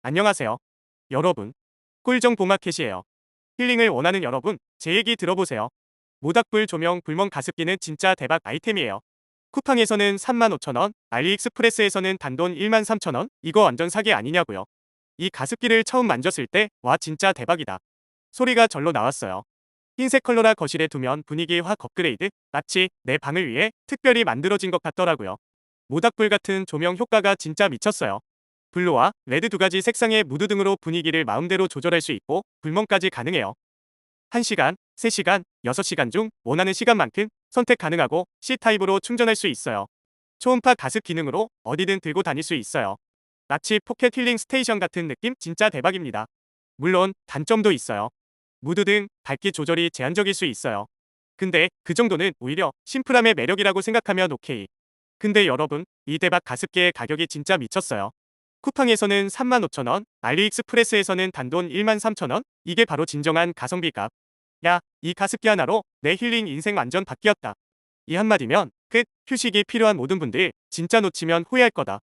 안녕하세요. 여러분. 꿀정보 마켓이에요. 힐링을 원하는 여러분, 제 얘기 들어보세요. 모닥불 조명 불멍 가습기는 진짜 대박 아이템이에요. 쿠팡에서는 35,000원, 알리익스프레스에서는 단돈 13,000원? 이거 완전 사기 아니냐고요. 이 가습기를 처음 만졌을 때, 와 진짜 대박이다. 소리가 절로 나왔어요. 흰색 컬러라 거실에 두면 분위기 확 업그레이드, 마치 내 방을 위해 특별히 만들어진 것 같더라고요. 모닥불 같은 조명 효과가 진짜 미쳤어요. 블루와 레드 두 가지 색상의 무드 등으로 분위기를 마음대로 조절할 수 있고 불멍까지 가능해요. 1시간, 3시간, 6시간 중 원하는 시간만큼 선택 가능하고 C타입으로 충전할 수 있어요. 초음파 가습 기능으로 어디든 들고 다닐 수 있어요. 마치 포켓 힐링 스테이션 같은 느낌 진짜 대박입니다. 물론 단점도 있어요. 무드 등 밝기 조절이 제한적일 수 있어요. 근데 그 정도는 오히려 심플함의 매력이라고 생각하면 오케이. 근데 여러분, 이 대박 가습기의 가격이 진짜 미쳤어요. 쿠팡에서는 35,000원, 알리익스프레스에서는 단돈 13,000원? 이게 바로 진정한 가성비 값. 야, 이 가습기 하나로 내 힐링 인생 완전 바뀌었다. 이 한마디면 끝. 휴식이 필요한 모든 분들 진짜 놓치면 후회할 거다.